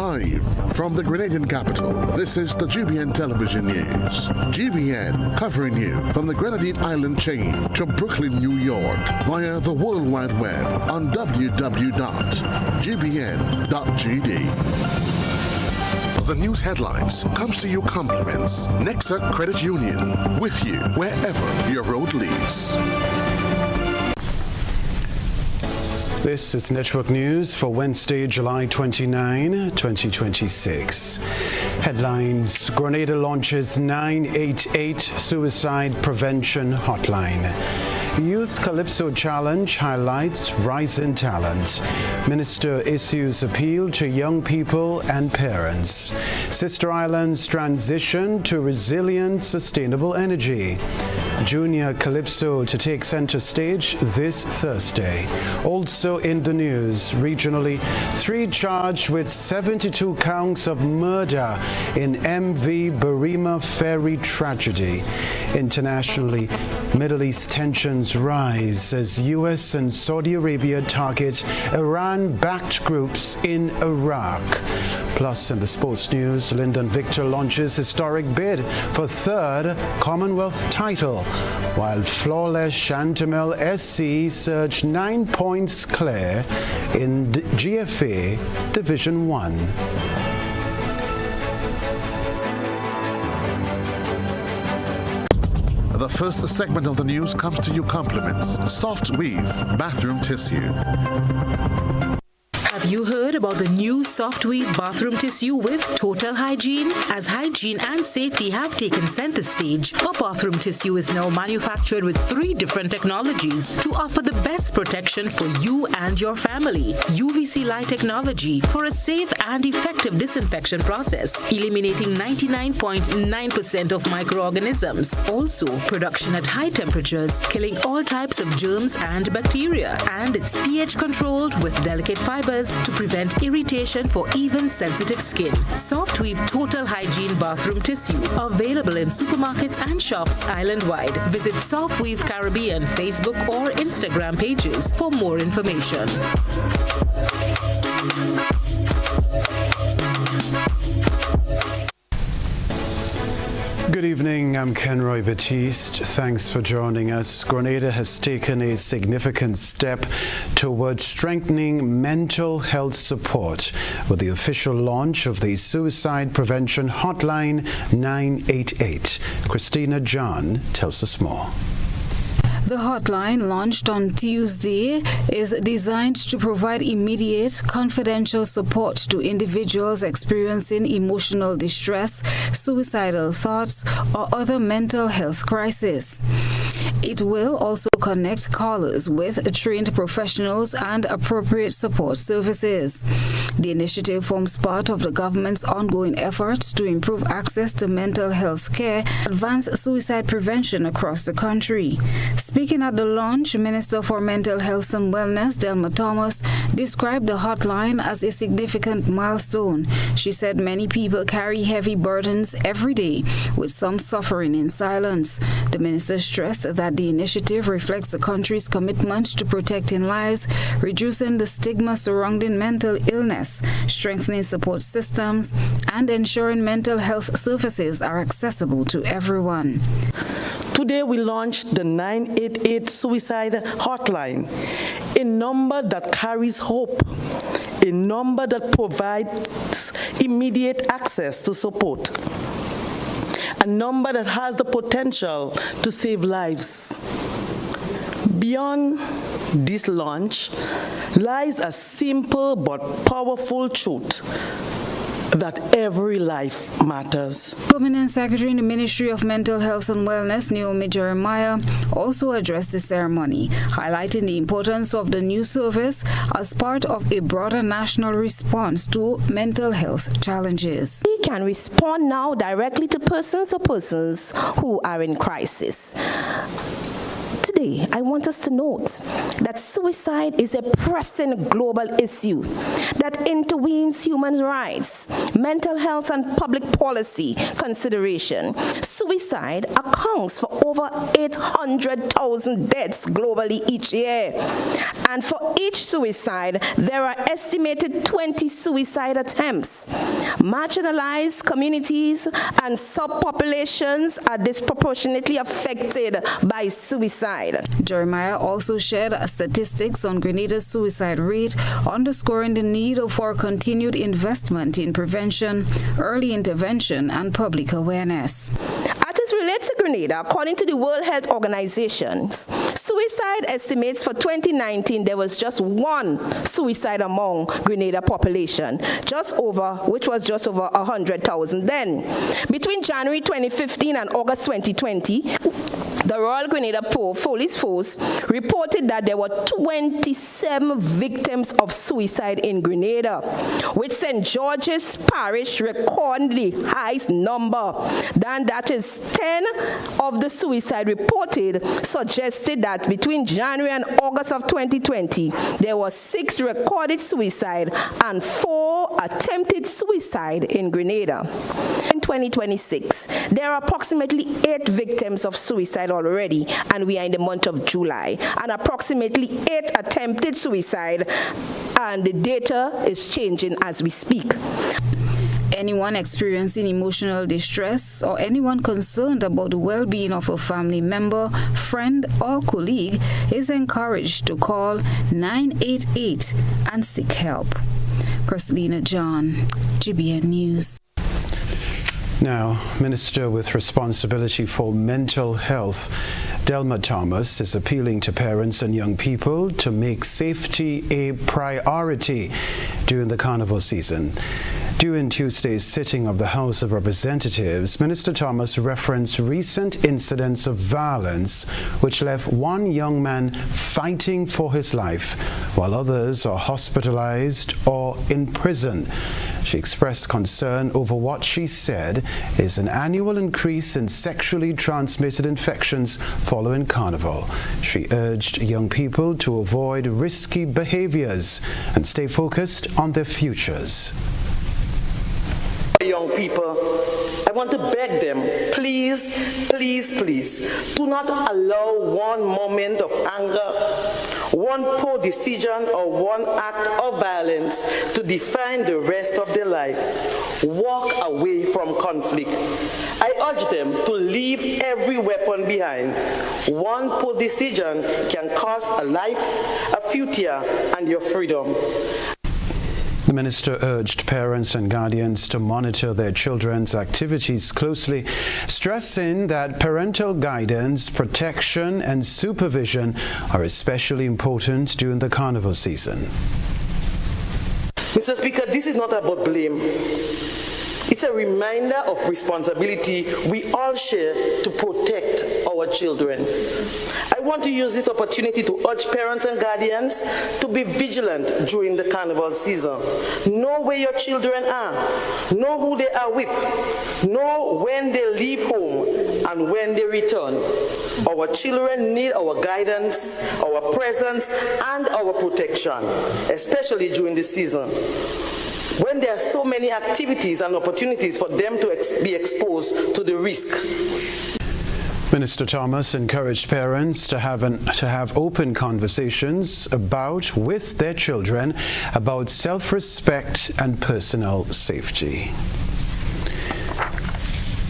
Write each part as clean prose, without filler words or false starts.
Live from the Grenadian capital, this is the GBN Television News. GBN covering you from the Grenadine Island chain to Brooklyn, New York via the World Wide Web on www.gbn.gd. The news headlines comes to you compliments Nexa Credit Union, with you wherever your road leads. This is Network News for Wednesday, July 29, 2026. Headlines: Grenada launches 988 suicide prevention hotline. Youth Calypso Challenge highlights rising talent. Minister issues appeal to young people and parents. Sister Islands transition to resilient, sustainable energy. Junior Calypso to take center stage this Thursday. Also in the news, regionally, 3 charged with 72 counts of murder in MV Barima ferry tragedy. Internationally, Middle East tensions rise as U.S. and Saudi Arabia target Iran-backed groups in Iraq. Plus, in the sports news, Lyndon Victor launches historic bid for 3rd Commonwealth title, while flawless Chantamel SC surged 9 points clear in GFA Division 1. The first segment of the news comes to you compliments Soft Weave Bathroom Tissue. Have you heard about the new Soft Weave bathroom tissue with total hygiene? As hygiene and safety have taken center stage, our bathroom tissue is now manufactured with 3 different technologies to offer the best protection for you and your family. UVC light technology for a safe and effective disinfection process, eliminating 99.9% of microorganisms. Also, production at high temperatures, killing all types of germs and bacteria. And it's pH controlled with delicate fibers to prevent irritation for even sensitive skin. Soft Weave Total Hygiene Bathroom Tissue, available in supermarkets and shops island-wide. Visit Soft Weave Caribbean Facebook or Instagram pages for more information. Good evening, I'm Kenroy Baptiste. Thanks for joining us. Grenada has taken a significant step towards strengthening mental health support with the official launch of the Suicide Prevention Hotline 988. Christina John tells us more. The hotline, launched on Tuesday, is designed to provide immediate, confidential support to individuals experiencing emotional distress, suicidal thoughts, or other mental health crises. It will also connect callers with trained professionals and appropriate support services. The initiative forms part of the government's ongoing efforts to improve access to mental health care, advance suicide prevention across the country. Speaking at the launch, Minister for Mental Health and Wellness, Delma Thomas, described the hotline as a significant milestone. She said many people carry heavy burdens every day, with some suffering in silence. The minister stressed that the initiative reflects the country's commitment to protecting lives, reducing the stigma surrounding mental illness, strengthening support systems, and ensuring mental health services are accessible to everyone. Today we launched the 988 Suicide Hotline, a number that carries hope, a number that provides immediate access to support, a number that has the potential to save lives. Beyond this launch lies a simple but powerful truth: that every life matters. Permanent Secretary in the Ministry of Mental Health and Wellness, Naomi Jeremiah, also addressed the ceremony, highlighting the importance of the new service as part of a broader national response to mental health challenges. We can respond now directly to persons who are in crisis. today, I want us to note that suicide is a pressing global issue that intervenes human rights, mental health, and public policy consideration. Suicide accounts for over 800,000 deaths globally each year. And for each suicide, there are estimated 20 suicide attempts. Marginalized communities and subpopulations are disproportionately affected by suicide. Jeremiah also shared statistics on Grenada's suicide rate, underscoring the need for continued investment in prevention, early intervention, and public awareness. As it relates to Grenada, according to the World Health Organization, suicide estimates for 2019 there was just one suicide among Grenada population, which was just over 100,000 then. Between January 2015 and August 2020, the Royal Grenada Police Force reported that there were 27 victims of suicide in Grenada, with St. George's Parish recording the highest number. Then that is 10 of the suicide reported suggested that between January and August of 2020, there were 6 recorded suicide and 4 attempted suicide in Grenada. In 2026, there are approximately 8 victims of suicide already, and we are in the month of July, and approximately 8 attempted suicide, and the data is changing as we speak. Anyone experiencing emotional distress or anyone concerned about the well-being of a family member, friend, or colleague is encouraged to call 988 and seek help. Christelina John, GBN News. Now, Minister with responsibility for mental health, Delma Thomas, is appealing to parents and young people to make safety a priority during the carnival season. During Tuesday's sitting of the House of Representatives, Minister Thomas referenced recent incidents of violence which left one young man fighting for his life, while others are hospitalized or in prison. She expressed concern over what she said is an annual increase in sexually transmitted infections following Carnival. She urged young people to avoid risky behaviors and stay focused on their futures. Young people, I want to beg them, please, please, please, do not allow one moment of anger, one poor decision, or one act of violence to define the rest of their life. Walk away from conflict. I urge them to leave every weapon behind. One poor decision can cost a life, a future, and your freedom. The minister urged parents and guardians to monitor their children's activities closely, stressing that parental guidance, protection, and supervision are especially important during the carnival season. Mr. Speaker, this is not about blame. It's a reminder of responsibility we all share to protect our children. I want to use this opportunity to urge parents and guardians to be vigilant during the carnival season. Know where your children are, know who they are with, know when they leave home and when they return. Our children need our guidance, our presence, and our protection, especially during the season, when there are so many activities and opportunities for them to be exposed to the risk. Minister Thomas encouraged parents to have open conversations with their children about self-respect and personal safety.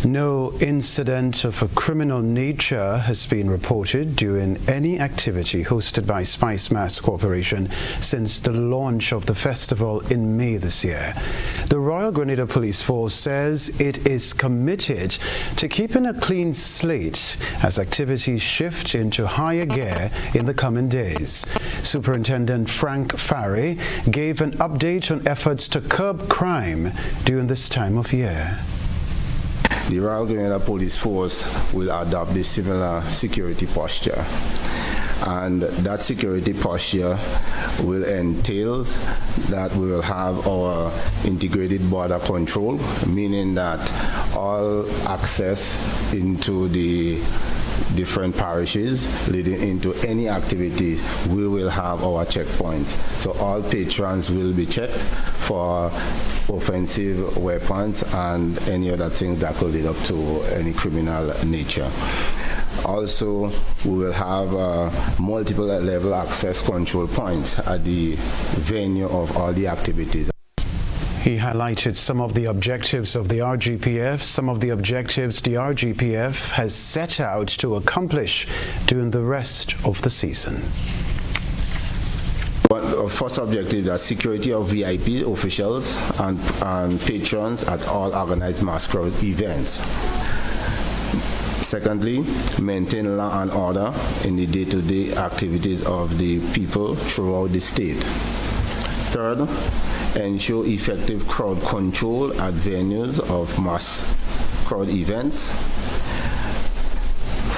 No incident of a criminal nature has been reported during any activity hosted by Spice Mass Corporation since the launch of the festival in May this year. The Royal Grenada Police Force says it is committed to keeping a clean slate as activities shift into higher gear in the coming days. Superintendent Frank Farry gave an update on efforts to curb crime during this time of year. The Royal Grenada Police Force will adopt a similar security posture. And that security posture will entail that we will have our integrated border control, meaning that all access into the different parishes leading into any activity, we will have our checkpoint. So all patrons will be checked for offensive weapons and any other things that could lead up to any criminal nature. Also, we will have multiple level access control points at the venue of all the activities. He highlighted some of the objectives of the RGPF, some of the objectives the RGPF has set out to accomplish during the rest of the season. Our first objective is security of VIP officials and patrons at all organized mass crowd events. Secondly, maintain law and order in the day-to-day activities of the people throughout the state. Third, ensure effective crowd control at venues of mass crowd events.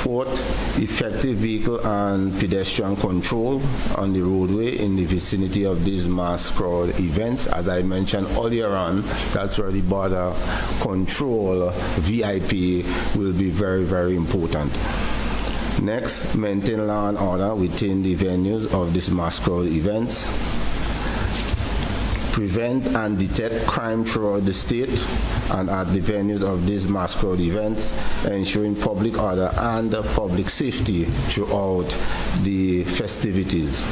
Fourth, effective vehicle and pedestrian control on the roadway in the vicinity of these mass crowd events. As I mentioned earlier on, that's where the border control VIP will be very, very important. Next, maintain law and order within the venues of these mass crowd events. Prevent and detect crime throughout the state and at the venues of these mass crowd events, ensuring public order and public safety throughout the festivities.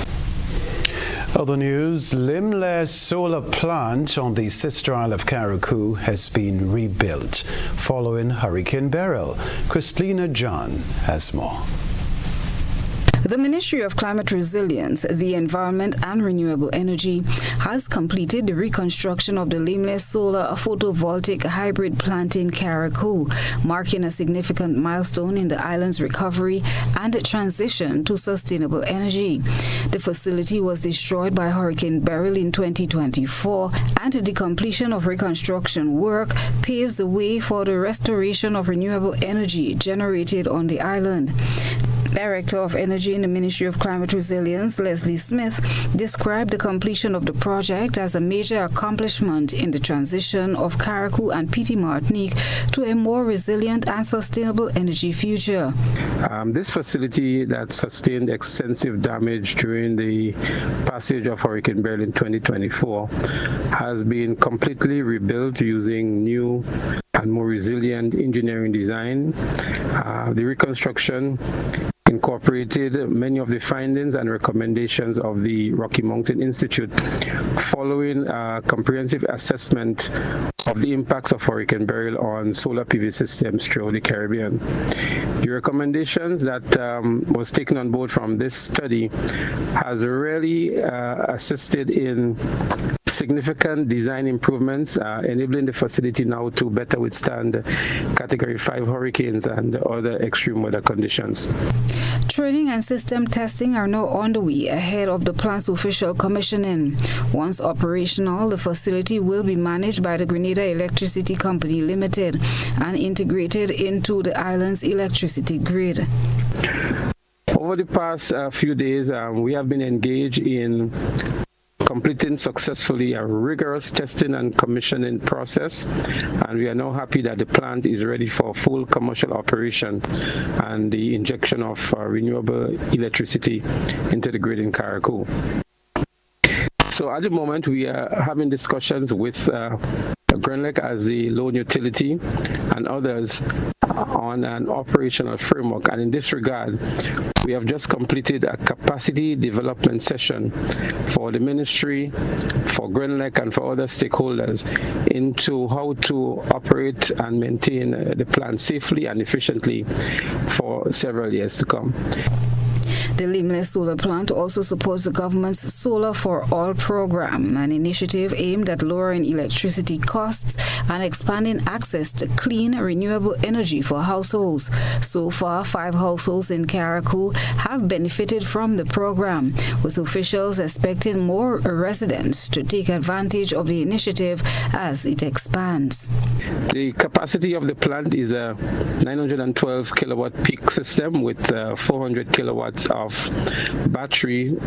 Other news, Limle solar plant on the sister isle of Carriacou has been rebuilt following Hurricane Beryl. Christina John has more. The Ministry of Climate Resilience, the Environment and Renewable Energy has completed the reconstruction of the Limle Solar Photovoltaic Hybrid Plant in Carriacou, marking a significant milestone in the island's recovery and transition to sustainable energy. The facility was destroyed by Hurricane Beryl in 2024, and the completion of reconstruction work paves the way for the restoration of renewable energy generated on the island. Director of Energy in the Ministry of Climate Resilience, Leslie Smith, described the completion of the project as a major accomplishment in the transition of Carriacou and Petite Martinique to a more resilient and sustainable energy future. This facility that sustained extensive damage during the passage of Hurricane Beryl in 2024 has been completely rebuilt using new and more resilient engineering design. The reconstruction incorporated many of the findings and recommendations of the Rocky Mountain Institute following a comprehensive assessment of the impacts of Hurricane Beryl on solar PV systems throughout the Caribbean. The recommendations that was taken on board from this study has really assisted in significant design improvements, enabling the facility now to better withstand Category 5 hurricanes and other extreme weather conditions. Training and system testing are now underway ahead of the plant's official commissioning. Once operational, the facility will be managed by the Grenada Electricity Company Limited and integrated into the island's electricity grid. Over the past few days, we have been engaged in completing successfully a rigorous testing and commissioning process, and we are now happy that the plant is ready for full commercial operation and the injection of renewable electricity into the grid in Carriacou. So at the moment, we are having discussions with Grenlec as the loan utility and others on an operational framework, and in this regard, we have just completed a capacity development session for the ministry, for Grenlec, and for other stakeholders into how to operate and maintain the plant safely and efficiently for several years to come. The Limle Solar Plant also supports the government's Solar for All program, an initiative aimed at lowering electricity costs and expanding access to clean, renewable energy for households. So far, 5 households in Carriacou have benefited from the program, with officials expecting more residents to take advantage of the initiative as it expands. The capacity of the plant is a 912 kilowatt peak system with 400 kilowatts of battery,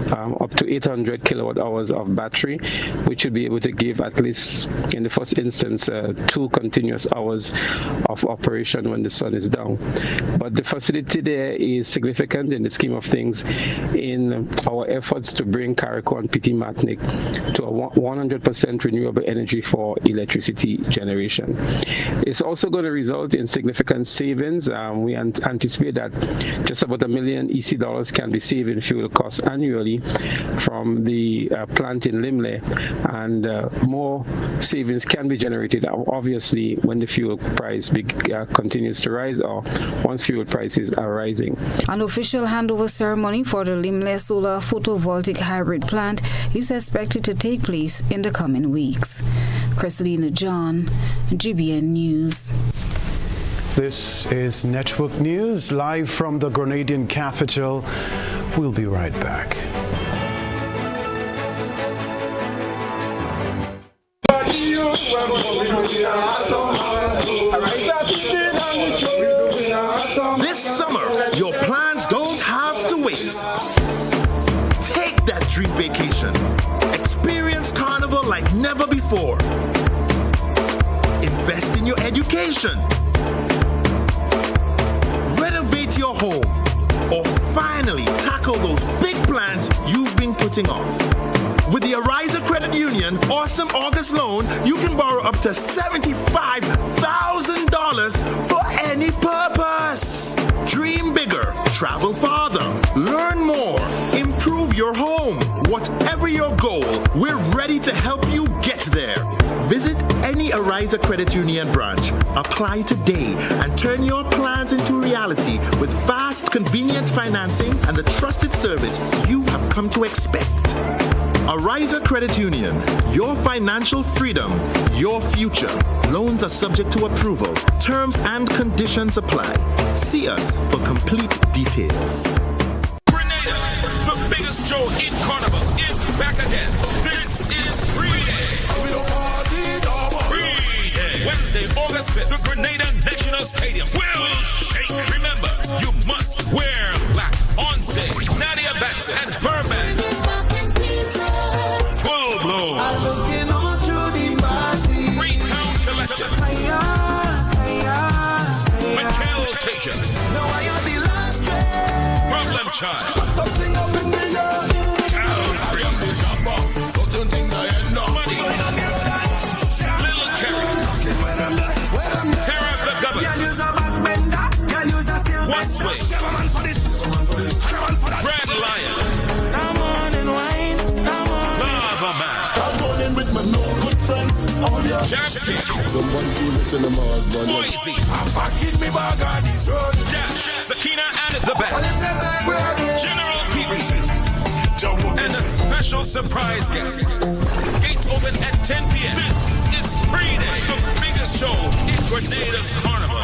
up to 800 kilowatt hours of battery, which will be able to give at least, in the first instance, 2 continuous hours of operation when the sun is down. But the facility there is significant in the scheme of things in our efforts to bring Carriacou and Petit Martinique to a 100% renewable energy for electricity generation. It's also going to result in significant savings. We anticipate that just about $1 million EC dollars can be saved in fuel costs annually from the plant in Limle, and more savings can be generated, obviously, when the fuel price continues to rise or once fuel prices are rising. An official handover ceremony for the Limle Solar Photovoltaic Hybrid Plant is expected to take place in the coming weeks. Christelina John, GBN News. This is Network News, live from the Grenadian capital. We'll be right back. This summer, your plans don't have to wait. Take that dream vacation. Experience Carnival like never before. Invest in your education. Renovate your home. Or finally tackle those big plans you've been putting off. With the Ariza Credit Union Awesome August Loan, you can borrow up to $75,000 for any purpose. Dream bigger, travel farther, learn more, improve your home. Whatever your goal, we're ready to help you get there. Visit any Ariza Credit Union branch. Apply today and turn your plans into reality with fast, convenient financing and the trusted service you have come to expect. Ariza Credit Union, your financial freedom, your future. Loans are subject to approval. Terms and conditions apply. See us for complete details. Grenada, the biggest show in Carnival, is back again. This is Free-Day. Free-Day. Wednesday, August 5th, the Grenada National Stadium will shake. Remember, you must wear black on stage. Nadia Batson and Burbank. Full blow. Freetown Collection. Michael Taker. Problem Child. Town Free. Money. Little Carrie. Terror of the Government. Westway. Dread Lion. Champion. Boise. Dash. Sakina and the Bat. General PVC. And a special surprise guest. Gates open at 10 p.m. This is Free-Day, the biggest show in Grenada's Carnival.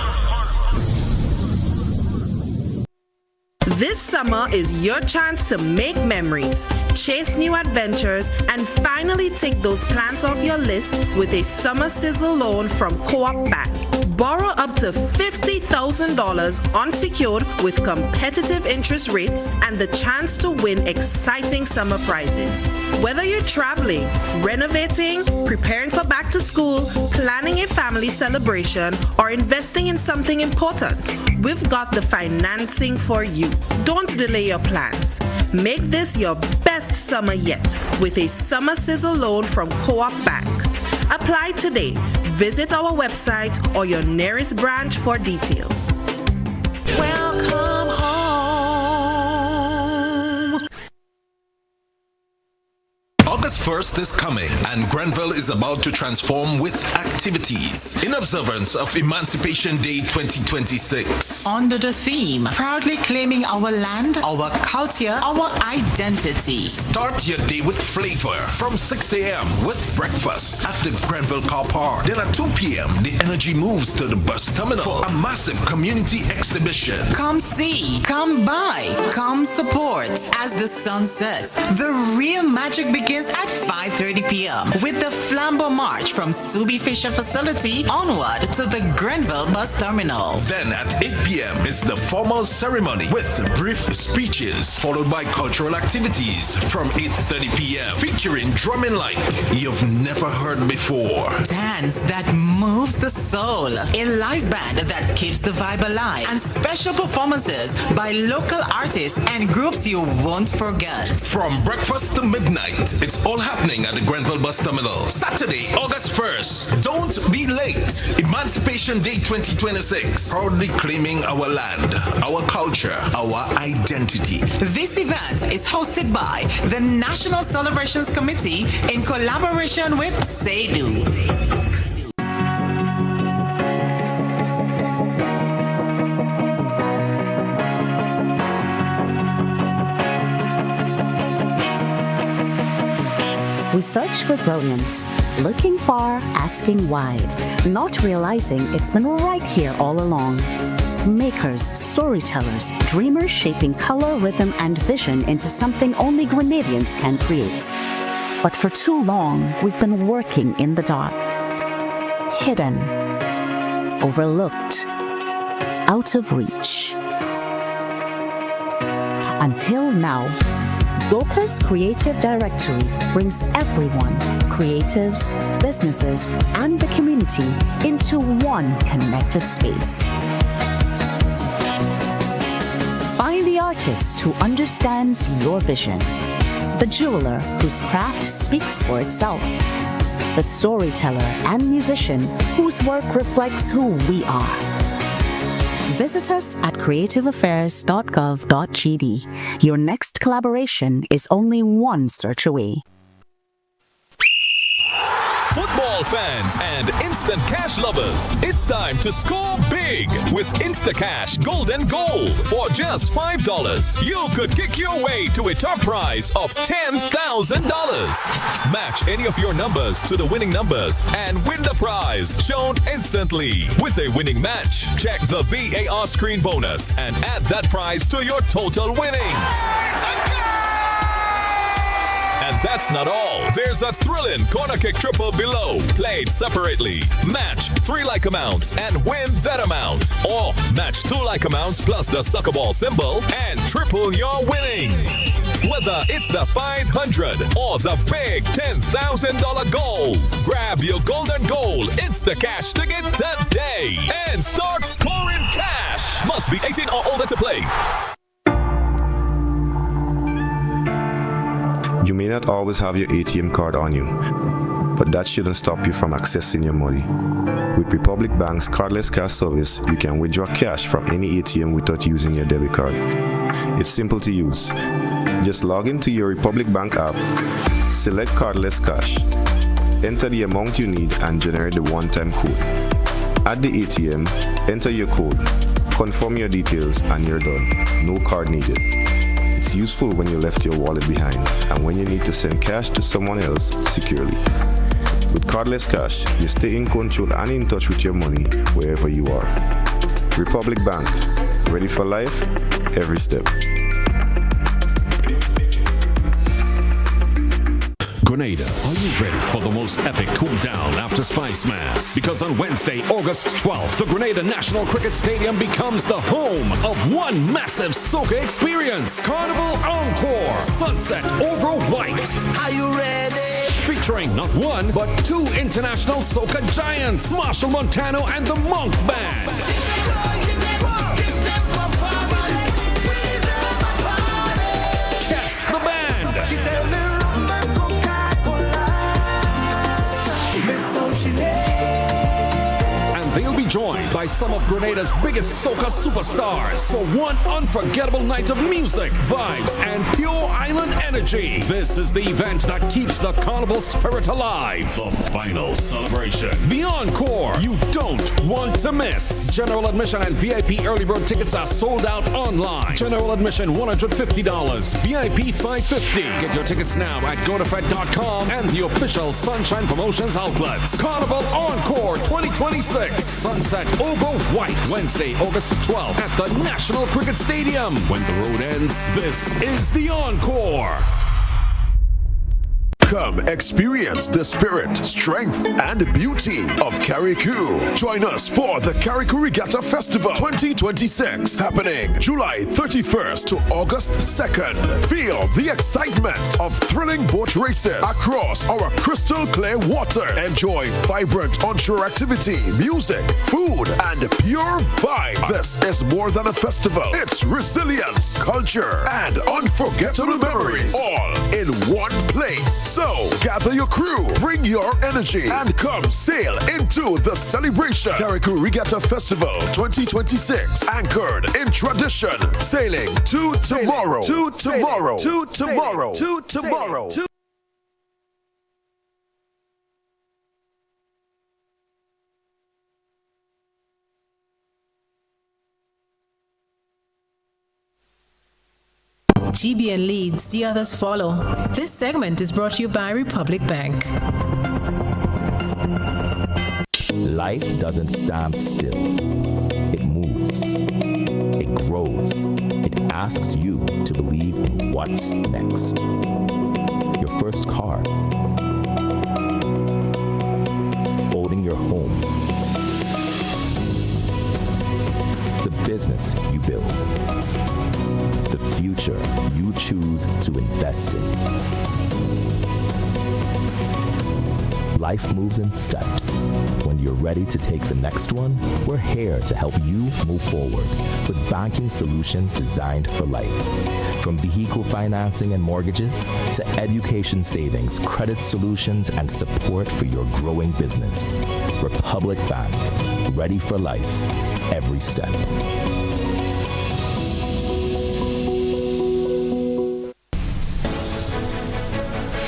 This summer is your chance to make memories, chase new adventures, and finally take those plans off your list with a summer sizzle loan from Co-op Bank. Borrow up to $50,000 unsecured with competitive interest rates and the chance to win exciting summer prizes. Whether you're traveling, renovating, preparing for back to school, planning a family celebration, or investing in something important, we've got the financing for you. Don't delay your plans. Make this your best summer yet with a summer sizzle loan from Co-op Bank. Apply today. Visit our website or your nearest branch for details. Welcome home. August 1st is coming, and Grenville is about to transform with activities in observance of Emancipation Day 2026. Under the theme, proudly claiming our land, our culture, our identity. Start your day with flavor from 6 a.m. with breakfast at the Grenville Car Park. Then at 2 p.m., the energy moves to the bus terminal for a massive community exhibition. Come see, come buy, come support. As the sun sets, the real magic begins at 5:30 p.m. with the Flambeau March from Subi Fisher Facility onward to the Grenville Bus Terminal. Then at 8 p.m. is the formal ceremony with brief speeches, followed by cultural activities from 8:30 p.m. featuring drumming like you've never heard before. Dance that moves the soul, a live band that keeps the vibe alive, and special performances by local artists and groups you won't forget. From breakfast to midnight, it's all happening at the Grenville Bus Terminal. Saturday, August 1st. Don't be late. Emancipation Day 2026. Proudly claiming our land, our culture, our identity. This event is hosted by the National Celebrations Committee in collaboration with SEDU. We search for brilliance, looking far, asking wide, not realizing it's been right here all along. Makers, storytellers, dreamers shaping color, rhythm, and vision into something only Grenadians can create. But for too long, we've been working in the dark, hidden, overlooked, out of reach. Until now, Goka's Creative Directory brings everyone, creatives, businesses, and the community into one connected space. Find the artist who understands your vision, the jeweler whose craft speaks for itself, the storyteller and musician whose work reflects who we are. Visit us at creativeaffairs.gov.gd. Your next collaboration is only one search away. Football fans and instant cash lovers, it's time to score big with Instacash Golden Goal. For just $5, you could kick your way to a top prize of $10,000. Match any of your numbers to the winning numbers and win the prize shown instantly. With a winning match, check the VAR screen bonus and add that prize to your total winnings. And that's not all. There's a thrilling corner kick triple below, played separately. Match 3 like amounts and win that amount. Or match 2 like amounts plus the soccer ball symbol and triple your winnings. Whether it's the 500 or the big $10,000 goals, grab your golden goal Instacash ticket today and start scoring cash. Must be 18 or older to play. You may not always have your ATM card on you, but that shouldn't stop you from accessing your money. With Republic Bank's cardless cash service, you can withdraw cash from any ATM without using your debit card. It's simple to use. Just log into your Republic Bank app, select cardless cash, enter the amount you need and generate the one-time code. At the ATM, enter your code, confirm your details and you're done. No card needed. It's useful when you left your wallet behind and when you need to send cash to someone else securely. With cardless cash, you stay in control and in touch with your money wherever you are. Republic Bank, ready for life, every step. Grenada, are you ready for the most epic cool down after Spice Mass? Because on Wednesday, August 12th, the Grenada National Cricket Stadium becomes the home of one massive soca experience. Carnival Encore, Sunset Over White. Are you ready? Featuring not one, but 2 international soca giants, Marshall Montano and the Monk Band. Yes, the band. And they'll be joined by some of Grenada's biggest soca superstars for one unforgettable night of music, vibes, and pure island energy. This is the event that keeps the carnival spirit alive. The final celebration. The Encore. You don't want to miss. General admission and VIP early bird tickets are sold out online. General admission $150. VIP $550. Get your tickets now at gotafed.com and the official Sunshine Promotions outlets. Carnival Encore 2026. Sunset Over White. Wednesday, August 12th at the National Cricket Stadium. When the road ends, this is the Encore. Come experience the spirit, strength, and beauty of Carriacou. Join us for the Carriacou Regatta Festival 2026, happening July 31st to August 2nd. Feel the excitement of thrilling boat races across our crystal clear water. Enjoy vibrant onshore activity, music, food, and pure vibe. This is more than a festival. It's resilience, culture, and unforgettable memories, all in one place. So gather your crew, bring your energy, and come sail into the celebration. Carriacou Regatta Festival 2026, anchored in tradition, sailing to tomorrow, to tomorrow, to tomorrow, to tomorrow. GBN leads, the others follow. This segment is brought to you by Republic Bank. Life doesn't stand still. It moves. It grows. It asks you to believe in what's next. Your first car. Owning your home. The business you build. The future you choose to invest in. Life moves in steps. When you're ready to take the next one, we're here to help you move forward with banking solutions designed for life. From vehicle financing and mortgages to education savings, credit solutions, and support for your growing business. Republic Bank, ready for life, every step.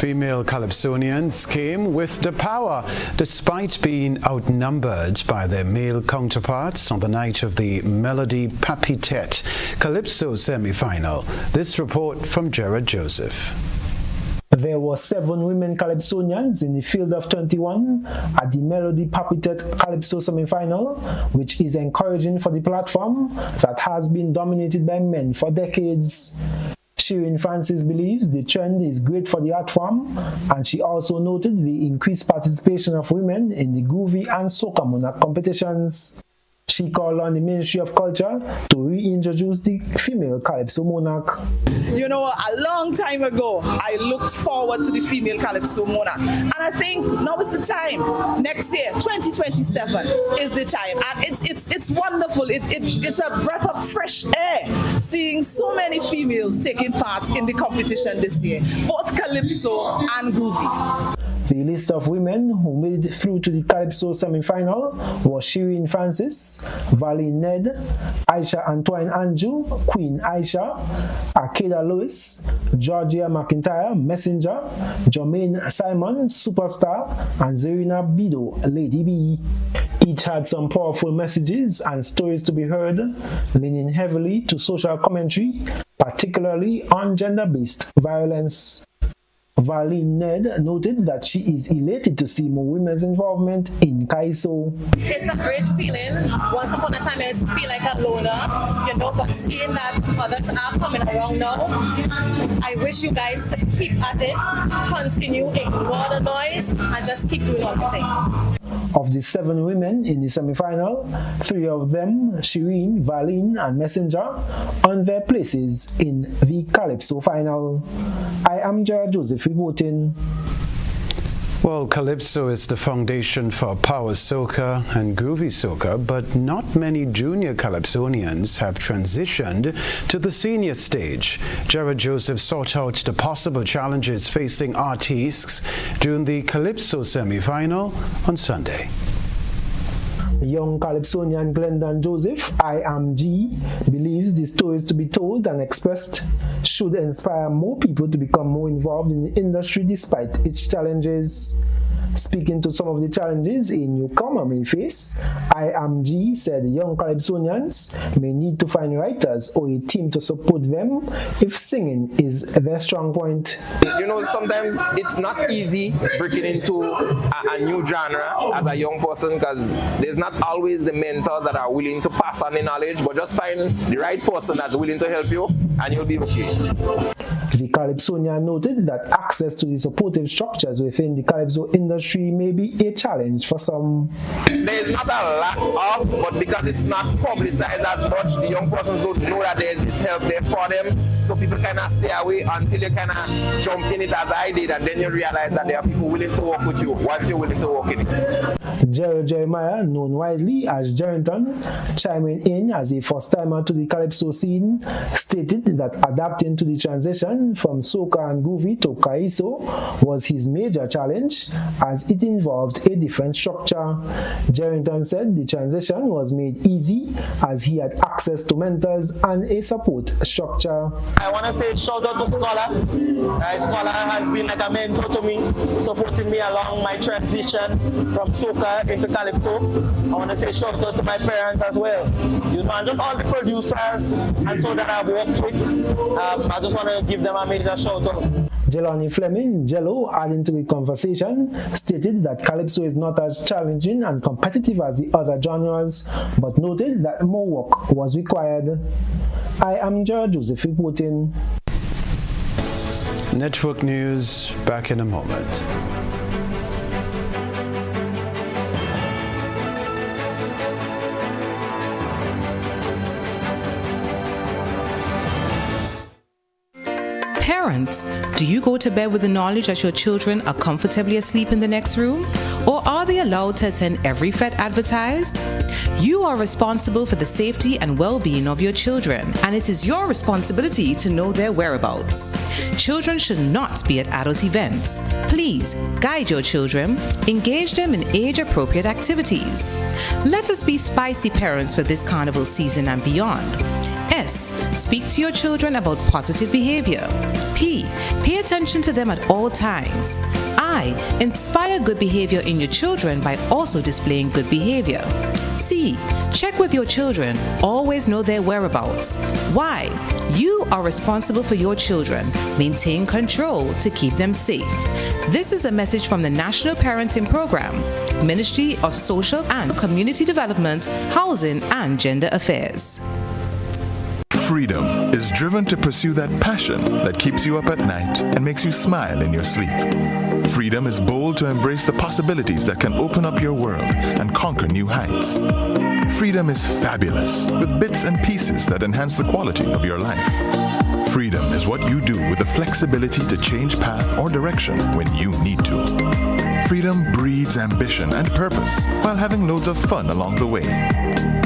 Female Calypsonians came with the power despite being outnumbered by their male counterparts on the night of the Melody Papitette Calypso semi-final. This report from Jared Joseph. There were 7 women Calypsonians in the field of 21 at the Melody Papitette Calypso semi-final, which is encouraging for the platform that has been dominated by men for decades. Shirin Francis believes the trend is great for the art form, and she also noted the increased participation of women in the groovy and soca monarch competitions. She called on the Ministry of Culture to reintroduce the female Calypso monarch. You know, a long time ago, I looked forward to the female Calypso monarch. And I think now is the time. Next year, 2027, is the time. And it's wonderful. It's a breath of fresh air seeing so many females taking part in the competition this year, both Calypso and groovy. The list of women who made it through to the Calypso semi-final was Shirin Francis, Valine Ned, Aisha Antoine Andrew, Queen Aisha, Akeda Lewis, Georgia McIntyre, Messenger, Jermaine Simon, Superstar, and Zerina Bido, Lady B. Each had some powerful messages and stories to be heard, leaning heavily to social commentary, particularly on gender-based violence. Valine Ned noted that she is elated to see more women's involvement in Kaiso. It's a great feeling. Once upon a time I used to feel like a loner, you know, but seeing that others are coming around now, I wish you guys to keep at it, continue, ignore the noise, and just keep doing your thing. Of the 7 women in the semi-final, 3 of them, Shirin, Valine, and Messenger, earned their places in the Calypso final. I am Jared Joseph reporting. Well, Calypso is the foundation for power soca and groovy soca, but not many junior Calypsonians have transitioned to the senior stage. Jared Joseph sought out the possible challenges facing artists during the Calypso semi-final on Sunday. Young Calypsonian Glendon Joseph, IMG, believes the stories to be told and expressed should inspire more people to become more involved in the industry despite its challenges. Speaking to some of the challenges a newcomer may face, IMG said young Calypsonians may need to find writers or a team to support them if singing is their strong point. You know, sometimes it's not easy breaking into a new genre as a young person because there's not always the mentors that are willing to pass on the knowledge, but just find the right person that's willing to help you and you'll be okay. The Calypsonian noted that access to the supportive structures within the calypso industry may be a challenge for some. There's not a lack of, but because it's not publicized as much, the young persons don't know that there's this help there for them. So people kind of stay away until you kind of jump in it as I did, and then you realize that there are people willing to work with you once you're willing to work in it. Gerald Jeremiah, known widely as Jerrington, chiming in as a first-timer to the calypso scene, stated that adapting to the transition from soca and groovy to calypso was his major challenge, as it involved a different structure. Jerrington said the transition was made easy as he had access to mentors and a support structure. I want to say shout out to Scholar. Scholar has been like a mentor to me, supporting me along my transition from soca into calypso. I want to say shout out to my parents as well, you know, and just all the producers and so that I've worked with. I just want to give them a major shout out. Jelani Fleming, Jello, adding to the conversation, stated that calypso is not as challenging and competitive as the other genres, but noted that more work was required. I am Gerald Joseph reporting. Network News, back in a moment. Parents, do you go to bed with the knowledge that your children are comfortably asleep in the next room? Or are they allowed to attend every fete advertised? You are responsible for the safety and well-being of your children, and it is your responsibility to know their whereabouts. Children should not be at adult events. Please guide your children, engage them in age-appropriate activities. Let us be spicy parents for this carnival season and beyond. S. Speak to your children about positive behavior. P. Pay attention to them at all times. I. Inspire good behavior in your children by also displaying good behavior. C. Check with your children. Always know their whereabouts. Y. You are responsible for your children. Maintain control to keep them safe. This is a message from the National Parenting Program, Ministry of Social and Community Development, Housing and Gender Affairs. Freedom is driven to pursue that passion that keeps you up at night and makes you smile in your sleep. Freedom is bold to embrace the possibilities that can open up your world and conquer new heights. Freedom is fabulous, with bits and pieces that enhance the quality of your life. Freedom is what you do with the flexibility to change path or direction when you need to. Freedom breeds ambition and purpose while having loads of fun along the way.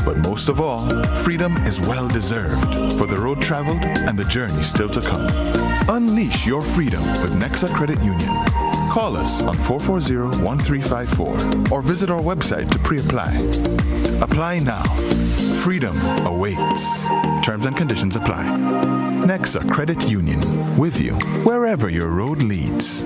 But most of all, freedom is well-deserved for the road traveled and the journey still to come. Unleash your freedom with Nexa Credit Union. Call us on 440-1354 or visit our website to pre-apply. Apply now. Freedom awaits. Terms and conditions apply. Nexa Credit Union, with you wherever your road leads.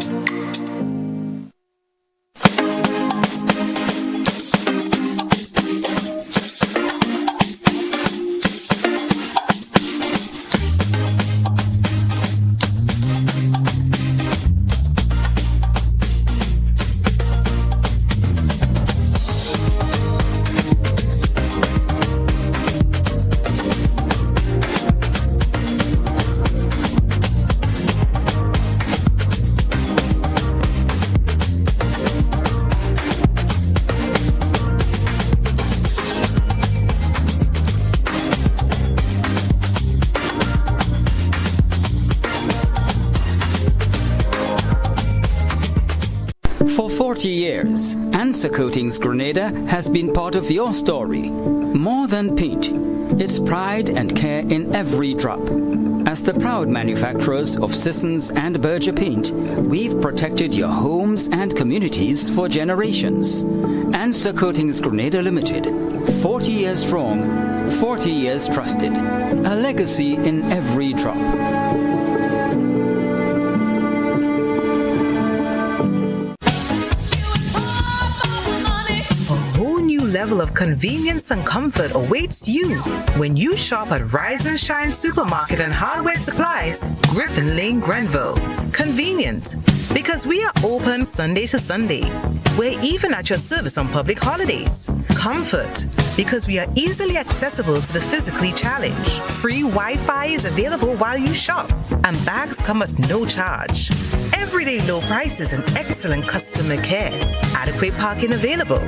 For 40 years, Answer Coatings Grenada has been part of your story. More than paint, it's pride and care in every drop. As the proud manufacturers of Sissons and Berger paint, we've protected your homes and communities for generations. Answer Coatings Grenada Limited, 40 years strong, 40 years trusted. A legacy in every drop. Level of convenience and comfort awaits you when you shop at Rise and Shine Supermarket and Hardware Supplies, Griffin Lane, Grenville. Convenient, because we are open Sunday to Sunday. We're even at your service on public holidays. Comfort, because we are easily accessible to the physically challenged. Free Wi-Fi is available while you shop, and bags come at no charge. Everyday low prices and excellent customer care. Adequate parking available.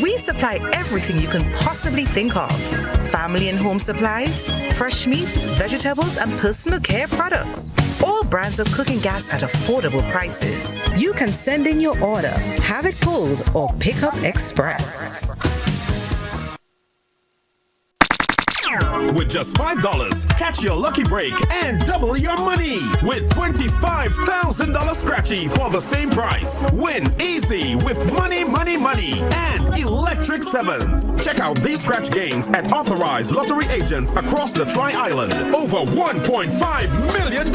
We supply everything you can possibly think of. Family and home supplies, fresh meat, vegetables, and personal care products. All brands of cooking gas at affordable prices. You can send in your order, have it pulled, or pick up express. With just $5, catch your lucky break and double your money with $25,000 scratchy for the same price. Win easy with money, money, money and electric sevens. Check out these scratch games at authorized lottery agents across the Tri-Island. Over $1.5 million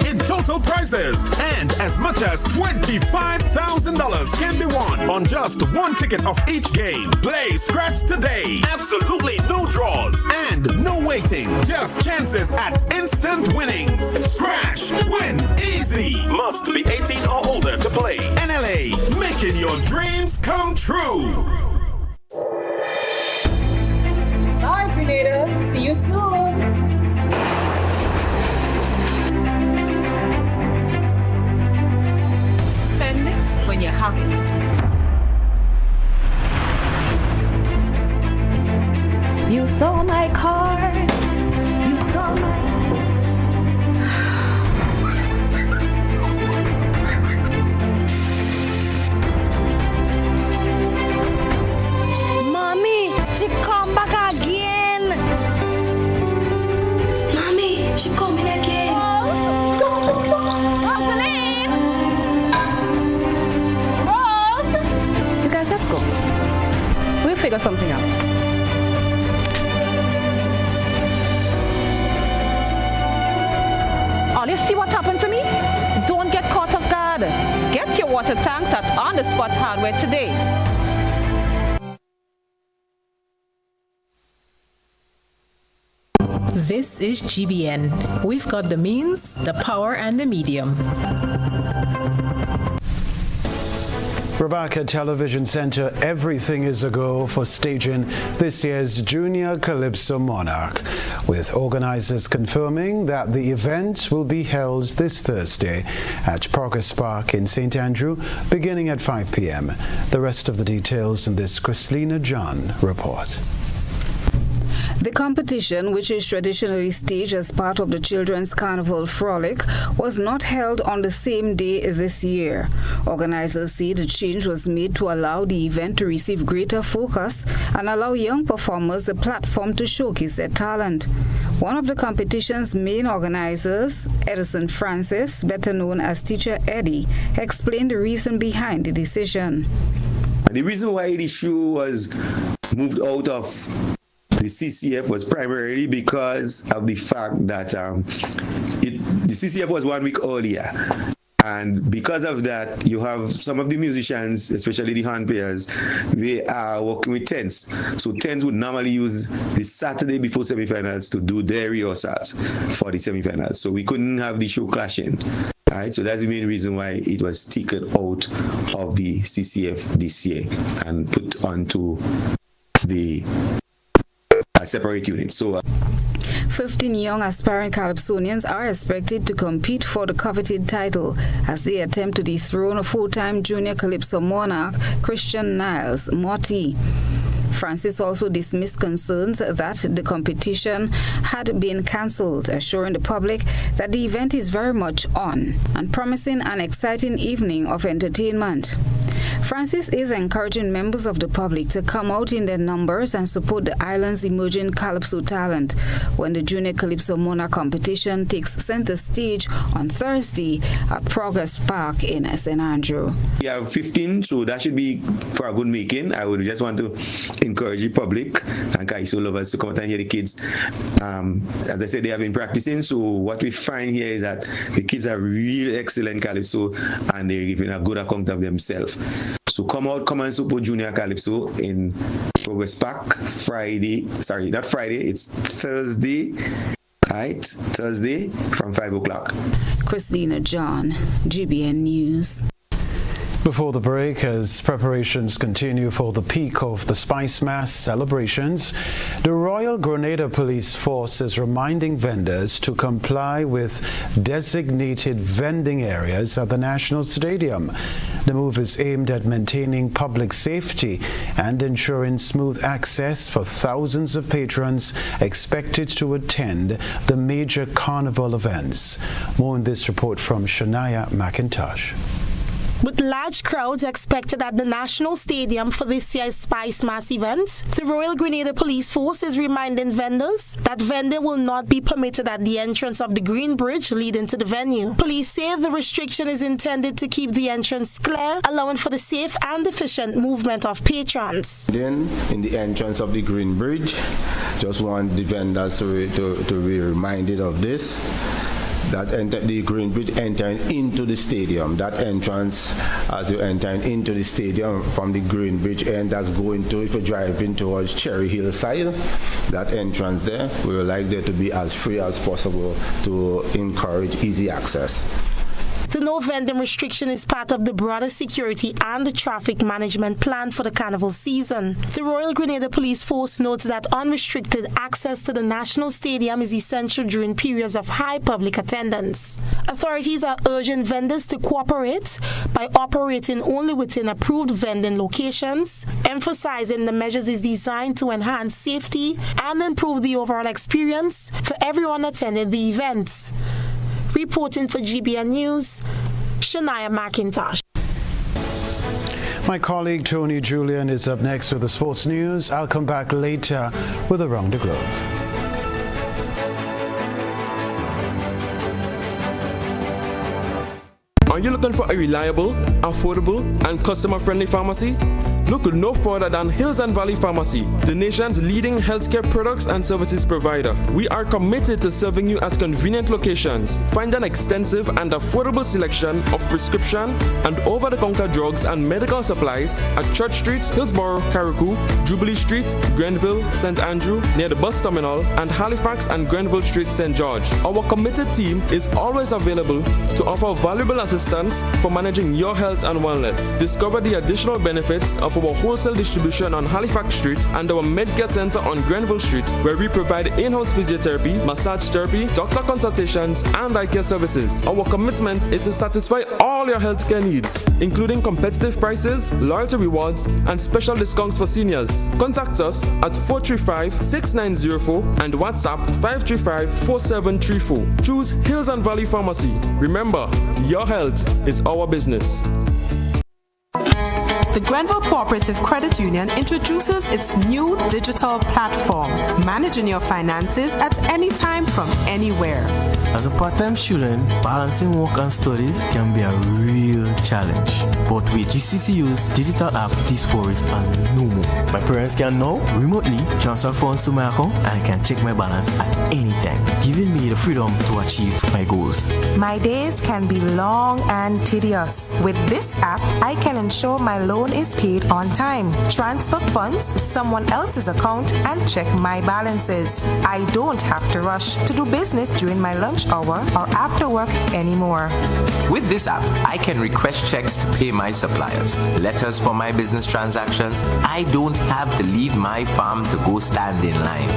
in total prizes and as much as $25,000 can be won on just one ticket of each game. Play scratch today. Absolutely no draws and no waiting, just chances at instant winnings. Scratch, win, easy. Must be 18 or older to play. NLA, making your dreams come true. Bye, Grenada. See you soon. Spend it when you have it. You saw my card. You saw my. Mommy, she come back again. Mommy, she coming again. Rosaline! Rose! You guys, let's go. We'll figure something out. You see what happened to me? Don't get caught off guard. Get your water tanks at On The Spot Hardware today. This is GBN. We've got the means, the power, and the medium. Rabaka Television Center, everything is a go for staging this year's Junior Calypso Monarch, with organizers confirming that the event will be held this Thursday at Progress Park in St. Andrew, beginning at 5 p.m. The rest of the details in this Chrislina John report. The competition, which is traditionally staged as part of the Children's Carnival Frolic, was not held on the same day this year. Organizers say the change was made to allow the event to receive greater focus and allow young performers a platform to showcase their talent. One of the competition's main organizers, Edison Francis, better known as Teacher Eddie, explained the reason behind the decision. The reason why the show was moved out of the CCF was primarily because of the fact that the CCF was 1 week earlier. And because of that, you have some of the musicians, especially the hand players, they are working with tents. So tents would normally use the Saturday before semifinals to do their rehearsals for the semifinals. So we couldn't have the show clashing. All right, so that's the main reason why it was taken out of the CCF this year and put onto the separate unit. So 15 young aspiring Calypsonians are expected to compete for the coveted title as they attempt to dethrone a full-time Junior Calypso Monarch, Christian Niles Morty. Francis also dismissed concerns that the competition had been cancelled, assuring the public that the event is very much on and promising an exciting evening of entertainment. Francis is encouraging members of the public to come out in their numbers and support the island's emerging Calypso talent when the Junior Calypso Monarch competition takes center stage on Thursday at Progress Park in St. Andrew. We have 15, so that should be for a good making. I would just want to encourage the public and Calypso lovers to come out and hear the kids. As I said, they have been practicing, so what we find here is that the kids are really excellent Calypso and they're giving a good account of themselves. So come out, come and support Junior Calypso in Progress Park not Friday, it's Thursday. Right, Thursday from 5 o'clock. Chrislina John, GBN News. Before the break, as preparations continue for the peak of the Spice Mass celebrations, the Royal Grenada Police Force is reminding vendors to comply with designated vending areas at the National Stadium. The move is aimed at maintaining public safety and ensuring smooth access for thousands of patrons expected to attend the major carnival events. More in this report from Shania McIntosh. With large crowds expected at the National Stadium for this year's Spice Mass event, the Royal Grenada Police Force is reminding vendors that vending will not be permitted at the entrance of the Green Bridge leading to the venue. Police say the restriction is intended to keep the entrance clear, allowing for the safe and efficient movement of patrons. Then, in the entrance of the Green Bridge, just want the vendors to be reminded of this. That enter the Green Bridge entering into the stadium. That entrance, as you enter into the stadium from the Green Bridge end, that's going to, if you're driving towards Cherry Hill side, that entrance there, we would like there to be as free as possible to encourage easy access. The no vending restriction is part of the broader security and the traffic management plan for the carnival season. The Royal Grenada Police Force notes that unrestricted access to the National Stadium is essential during periods of high public attendance. Authorities are urging vendors to cooperate by operating only within approved vending locations, emphasizing the measures is designed to enhance safety and improve the overall experience for everyone attending the event. Reporting for GBN News, Shania McIntosh. My colleague Tony Julian is up next with the sports news. I'll come back later with Around the Globe. Are you looking for a reliable, affordable, and customer-friendly pharmacy? Look no further than Hills and Valley Pharmacy, the nation's leading healthcare products and services provider. We are committed to serving you at convenient locations. Find an extensive and affordable selection of prescription and over-the-counter drugs and medical supplies at Church Street, Hillsborough, Carriacou, Jubilee Street, Grenville, St. Andrew, near the bus terminal, and Halifax and Grenville Street, St. George. Our committed team is always available to offer valuable assistance for managing your health and wellness. Discover the additional benefits of our wholesale distribution on Halifax Street and our Medcare Center on Grenville Street, where we provide in-house physiotherapy, massage therapy, doctor consultations, and eye care services. Our commitment is to satisfy all your healthcare needs, including competitive prices, loyalty rewards, and special discounts for seniors. Contact us at 435-6904 and WhatsApp 535-4734. Choose Hills and Valley Pharmacy. Remember, your health is our business. The Grenville Cooperative Credit Union introduces its new digital platform, managing your finances at any time from anywhere. As a part-time student, balancing work and studies can be a real challenge. But with GCCU's digital app, these worries are no more. My parents can now remotely transfer funds to my account and I can check my balance at any time, giving me the freedom to achieve my goals. My days can be long and tedious. With this app, I can ensure my loan is paid on time, transfer funds to someone else's account, and check my balances. I don't have to rush to do business during my lunch hour or after work anymore. With this app, I can request checks to pay my suppliers, letters for my business transactions. I don't have to leave my farm to go stand in line.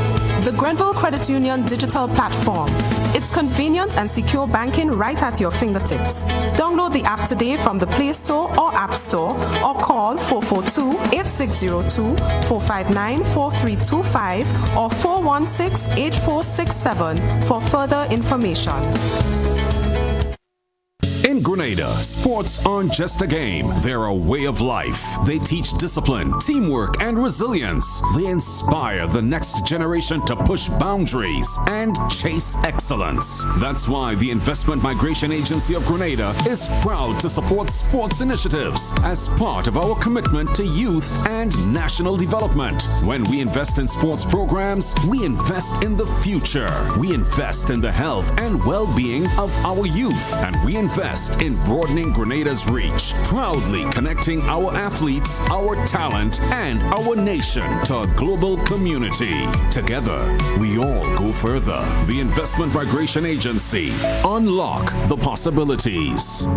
The Grenville Credit Union digital platform. It's convenient and secure banking right at your fingertips. Download the app today from the Play Store or App Store or call 442-8602, 459-4325 or 416-8467 for further information. In Grenada, sports aren't just a game, they're a way of life. They teach discipline, teamwork, and resilience. They inspire the next generation to push boundaries and chase excellence. That's why the Investment Migration Agency of Grenada is proud to support sports initiatives as part of our commitment to youth and national development. When we invest in sports programs, we invest in the future. We invest in the health and well-being of our youth, and we invest in broadening Grenada's reach, proudly connecting our athletes, our talent, and our nation to a global community. Together, we all go further. The Investment Migration Agency. Unlock the possibilities.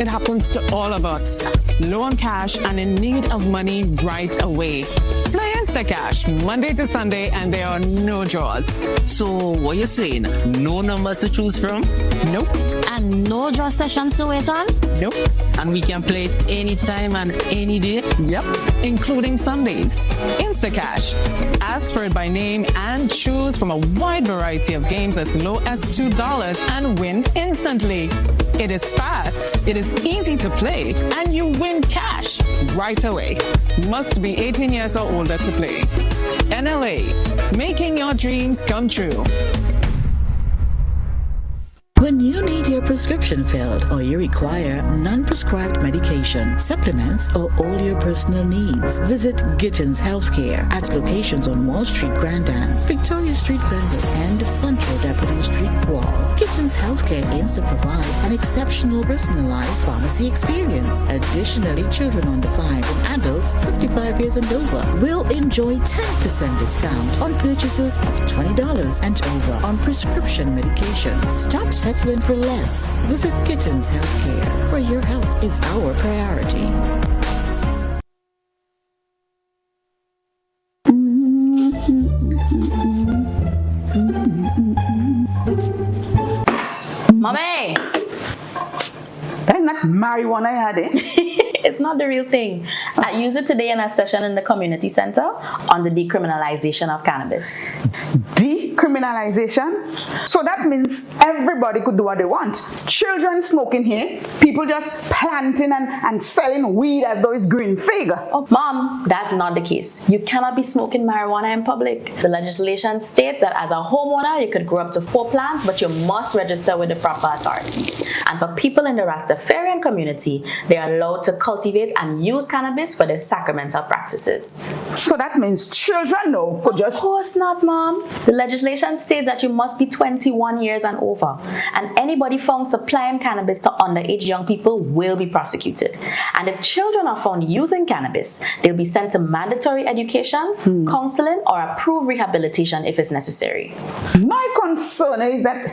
It happens to all of us. Low on cash and in need of money right away. Play Instacash Monday to Sunday and there are no draws. So what you saying? No numbers to choose from? Nope. And no draw sessions to wait on? Nope. And we can play it anytime and any day? Yep. Including Sundays. Instacash. Ask for it by name and choose from a wide variety of games as low as $2 and win instantly. It is fast, it is easy to play, and you win cash right away. Must be 18 years or older to play. NLA, making your dreams come true. When you need your prescription filled or you require non-prescribed medication, supplements, or all your personal needs, visit Gittins Healthcare at locations on Wall Street, Grand Anse, Victoria Street, Glenwood, and Central Deputy Street, Wharf. Gittins Healthcare aims to provide an exceptional personalized pharmacy experience. Additionally, children under 5 and adults 55 years and over will enjoy 10% discount on purchases of $20 and over on prescription medication. Stop settling for less. Visit Gittins Healthcare, where your health is our priority. Mommy! That's not marijuana I had, It's not the real thing. I used it today in a session in the community center on the decriminalization of cannabis. Decriminalization? So that means everybody could do what they want. Children smoking here, people just planting and selling weed as though it's green fig. Oh, Mom, that's not the case. You cannot be smoking marijuana in public. The legislation states that as a homeowner, you could grow up to 4 plants, but you must register with the proper authorities. And for people in the Rastafarian community, they are allowed to cultivate and use cannabis for their sacramental practices. So that means children could just... Of course not, Mom. The legislation states that you must be 21 years and over. And anybody found supplying cannabis to underage young people will be prosecuted. And if children are found using cannabis, they'll be sent to mandatory education, counseling, or approved rehabilitation if it's necessary. My concern is that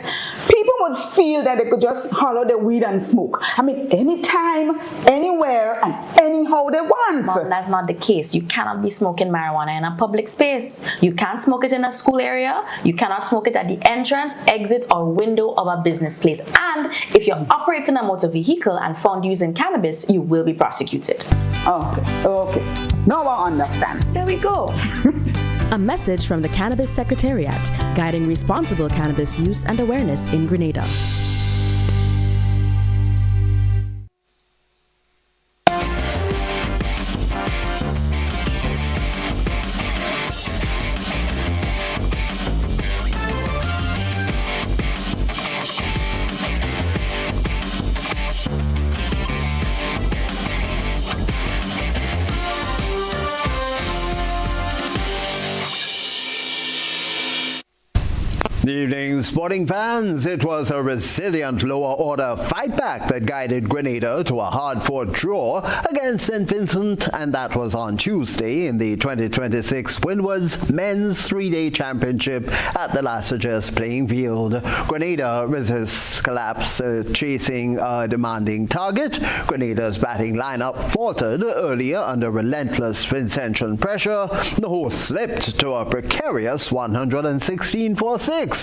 people would feel that they could just hollow the weed and smoke. I mean, anytime, anywhere, and anyhow they want. Mom, that's not the case. You cannot be smoking marijuana in a public space. You can't smoke it in a school area. You cannot smoke it at the entrance, exit, or window of a business place. And if you're operating a motor vehicle and found using cannabis, you will be prosecuted. Okay. Now I understand. There we go. A message from the Cannabis Secretariat, guiding responsible cannabis use and awareness in Grenada. Good evening, sporting fans. It was a resilient lower order fight back that guided Grenada to a hard-fought draw against St. Vincent, and that was on Tuesday in the 2026 Windwards Men's 3-Day Championship at the Lasages playing field. Grenada resists collapse, chasing a demanding target. Grenada's batting lineup faltered earlier under relentless Vincentian pressure. The hosts slipped to a precarious 116 for 6.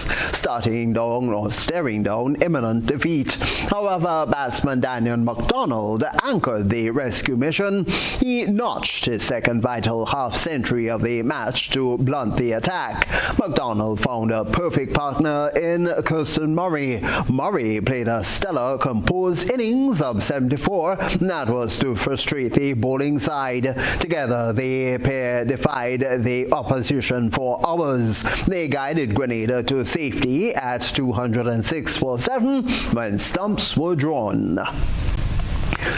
Staring down imminent defeat. However, batsman Daniel McDonald anchored the rescue mission. He notched his second vital half-century of the match to blunt the attack. McDonald found a perfect partner in Kirsten Murray. Murray played a stellar composed innings of 74. That was to frustrate the bowling side. Together, the pair defied the opposition for hours. They guided Grenada to safety at 206 for 7 when stumps were drawn.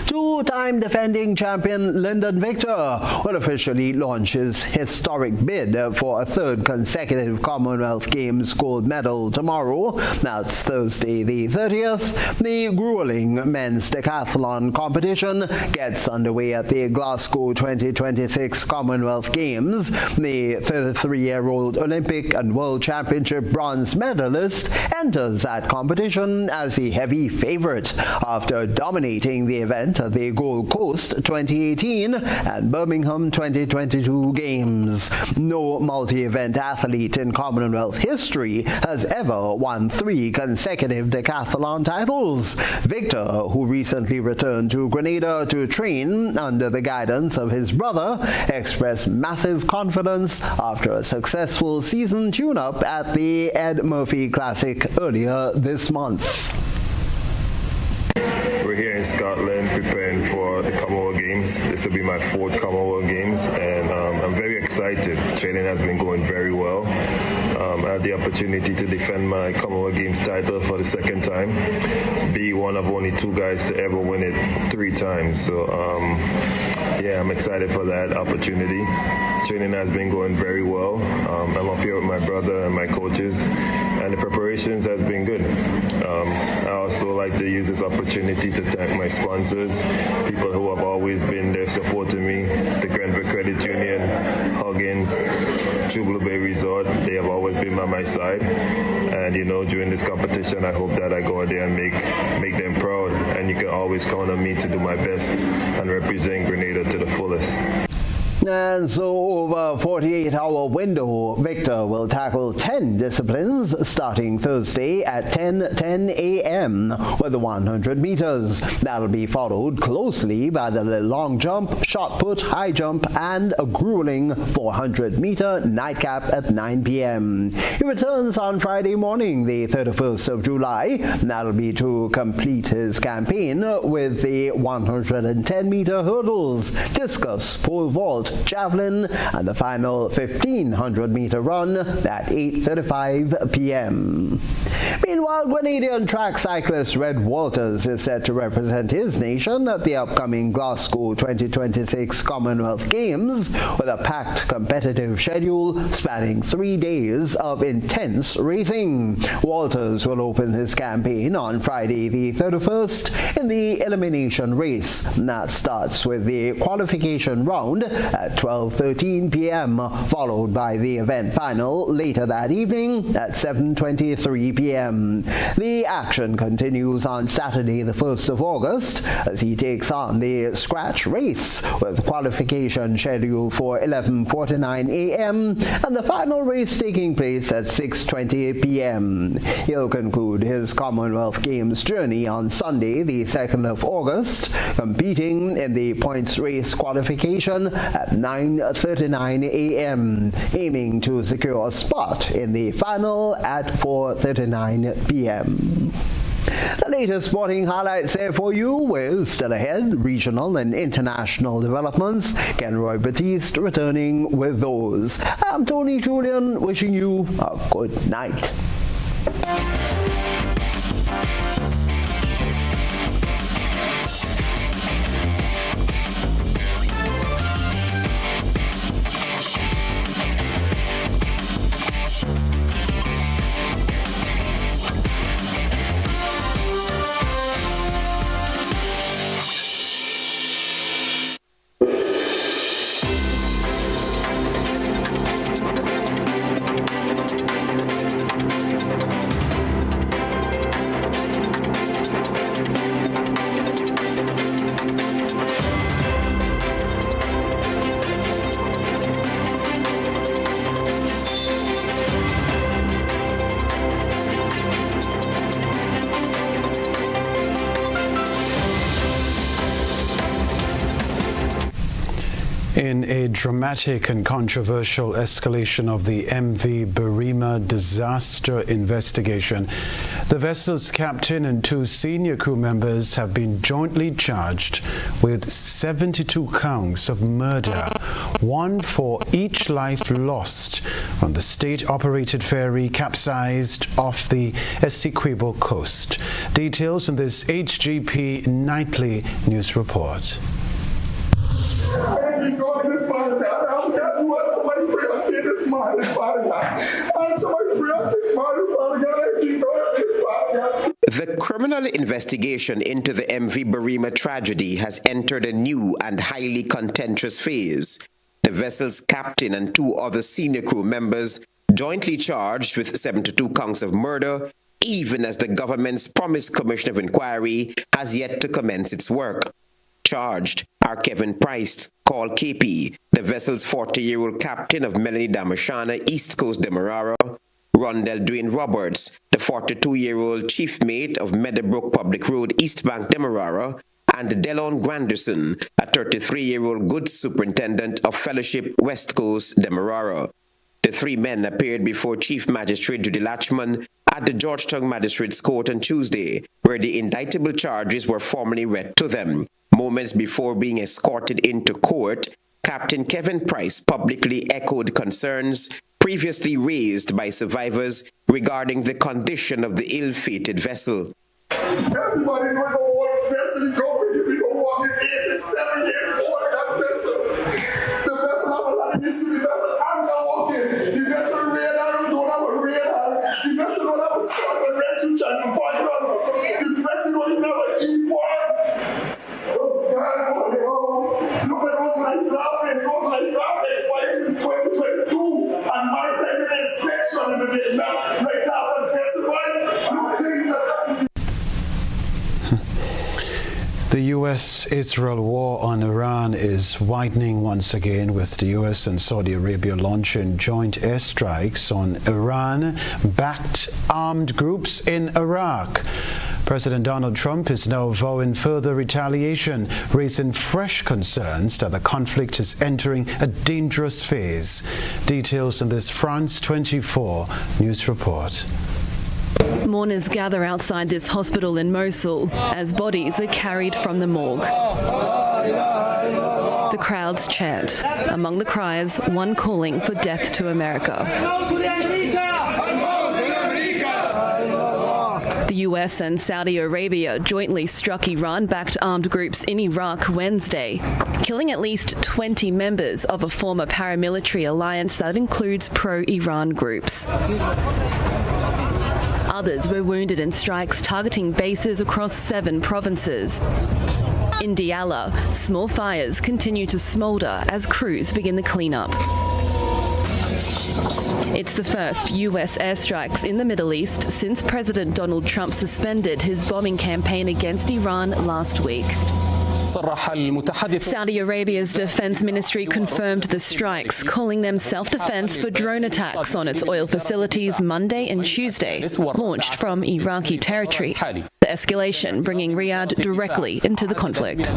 Two-time defending champion Lyndon Victor will officially launch his historic bid for a third consecutive Commonwealth Games gold medal tomorrow. That's Thursday the 30th. The grueling men's decathlon competition gets underway at the Glasgow 2026 Commonwealth Games. The 33-year-old Olympic and World Championship bronze medalist enters that competition as the heavy favorite after dominating the event at the Gold Coast 2018 and Birmingham 2022 Games. No multi-event athlete in Commonwealth history has ever won 3 consecutive decathlon titles. Victor, who recently returned to Grenada to train under the guidance of his brother, expressed massive confidence after a successful season tune-up at the Ed Murphy Classic earlier this month. We're here in Scotland preparing for the Commonwealth Games. This will be my 4th Commonwealth Games, and I'm very excited. Training has been going very well. I had the opportunity to defend my Commonwealth Games title for the 2nd time, be one of only 2 guys to ever win it 3 times. So yeah, I'm excited for that opportunity. Training has been going very well. I'm up here with my brother and my coaches, and the preparations has been good. I also like to use this opportunity to thank my sponsors, people who have always been there supporting me, the Grenville Credit Union, Huggins, True Blue Bay Resort. They have always been by my side, and during this competition I hope that I go out there and make them proud, and you can always count on me to do my best and represent Grenada to the fullest. And so over a 48-hour window, Victor will tackle 10 disciplines starting Thursday at 10:10 a.m. with the 100 meters. That'll be followed closely by the long jump, shot put, high jump, and a grueling 400-meter nightcap at 9 p.m. He returns on Friday morning, the 31st of July. That'll be to complete his campaign with the 110-meter hurdles, discus, pole vault, javelin, and the final 1,500-meter run at 8:35 p.m. Meanwhile, Grenadian track cyclist Red Walters is set to represent his nation at the upcoming Glasgow 2026 Commonwealth Games with a packed competitive schedule spanning 3 days of intense racing. Walters will open his campaign on Friday the 31st in the elimination race. That starts with the qualification round at 12:13 p.m., followed by the event final later that evening at 7:23 p.m. The action continues on Saturday the 1st of August as he takes on the scratch race with qualification scheduled for 11:49 a.m. and the final race taking place at 6:20 p.m. He'll conclude his Commonwealth Games journey on Sunday the 2nd of August, competing in the points race qualification at 9:39 a.m., aiming to secure a spot in the final at 4:39 p.m. The latest sporting highlights there for you with still ahead regional and international developments. Kenroy Baptiste returning with those. I'm Tony Julian wishing you a good night. In a dramatic and controversial escalation of the MV Barima disaster investigation, the vessel's captain and 2 senior crew members have been jointly charged with 72 counts of murder, 1 for each life lost when the state-operated ferry capsized off the Essequibo coast. Details in this HGP Nightly News Report. The criminal investigation into the MV Barima tragedy has entered a new and highly contentious phase. The vessel's captain and 2 other senior crew members jointly charged with 72 counts of murder, even as the government's promised commission of inquiry has yet to commence its work. Charged are Kevin Price, called KP, the vessel's 40-year-old captain of Melanie Damashana, East Coast Demerara; Rondell Dwayne Roberts, the 42-year-old chief mate of Meadowbrook Public Road, East Bank Demerara; and Delon Granderson, a 33-year-old goods superintendent of Fellowship, West Coast Demerara. The 3 men appeared before Chief Magistrate Judy Latchman at the Georgetown Magistrates Court on Tuesday, where the indictable charges were formally read to them. Moments before being escorted into court, Captain Kevin Price publicly echoed concerns previously raised by survivors regarding the condition of the ill-fated vessel. Everybody knows the whole vessel going to be the one is 87 years old, that vessel. The vessel have a lot of history, the vessel underwater. The vessel radar don't have a radar. The vessel don't have a sort of rescue transport. The vessel don't even have an e-port. Oh God, look at those life graphics, why since 2022 and maritime inspection in the Vietnam, like that vessel, look things like that. The U.S.-Israel war on Iran is widening once again, with the U.S. and Saudi Arabia launching joint airstrikes on Iran-backed armed groups in Iraq. President Donald Trump is now vowing further retaliation, raising fresh concerns that the conflict is entering a dangerous phase. Details in this France 24 news report. Mourners gather outside this hospital in Mosul as bodies are carried from the morgue. The crowds chant. Among the cries, one calling for death to America. The US and Saudi Arabia jointly struck Iran-backed armed groups in Iraq Wednesday, killing at least 20 members of a former paramilitary alliance that includes pro-Iran groups. Others were wounded in strikes targeting bases across 7 provinces. In Diyala, small fires continue to smolder as crews begin the cleanup. It's the first U.S. airstrikes in the Middle East since President Donald Trump suspended his bombing campaign against Iran last week. Saudi Arabia's defense ministry confirmed the strikes, calling them self-defense for drone attacks on its oil facilities Monday and Tuesday, launched from Iraqi territory. The escalation bringing Riyadh directly into the conflict.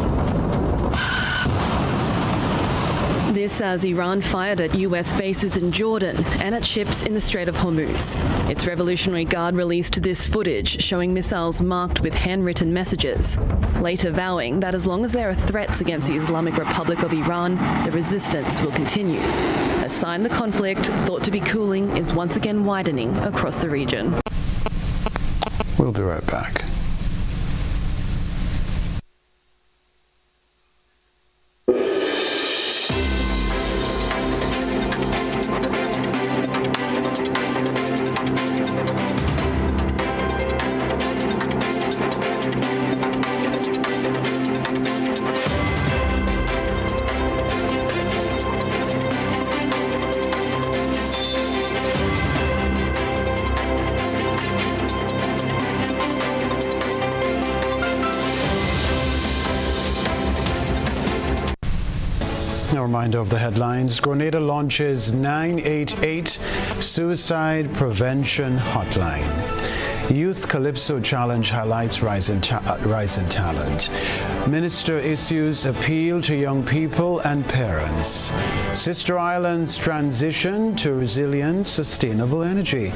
This as Iran fired at U.S. bases in Jordan and at ships in the Strait of Hormuz. Its Revolutionary Guard released this footage showing missiles marked with handwritten messages, later vowing that as long as there are threats against the Islamic Republic of Iran, the resistance will continue. A sign the conflict, thought to be cooling, is once again widening across the region. We'll be right back. A reminder of the headlines. Grenada launches 988 Suicide Prevention Hotline. Youth Calypso Challenge highlights rising talent. Minister issues appeal to young people and parents. Sister Islands transition to resilient, sustainable energy.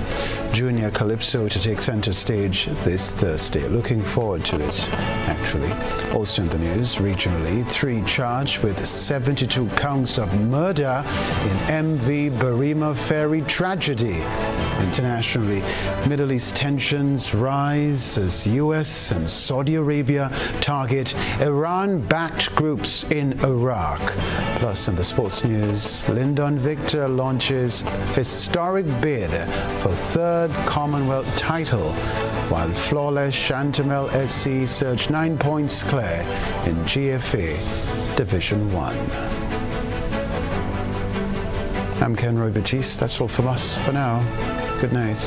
Junior Calypso to take center stage this Thursday. Looking forward to it, actually. actually. Also in the news, regionally, 3 charged with 72 counts of murder in MV Barima ferry tragedy. Internationally, Middle East tensions rise as U.S. and Saudi Arabia target Iran-backed groups in Iraq. Plus, in the sports news, Lyndon Victor launches historic bid for 3rd Commonwealth title, while flawless Chantamel SC surged 9 points clear in GFA Division 1. I'm Kenroy Baptiste. That's all from us for now. Good night.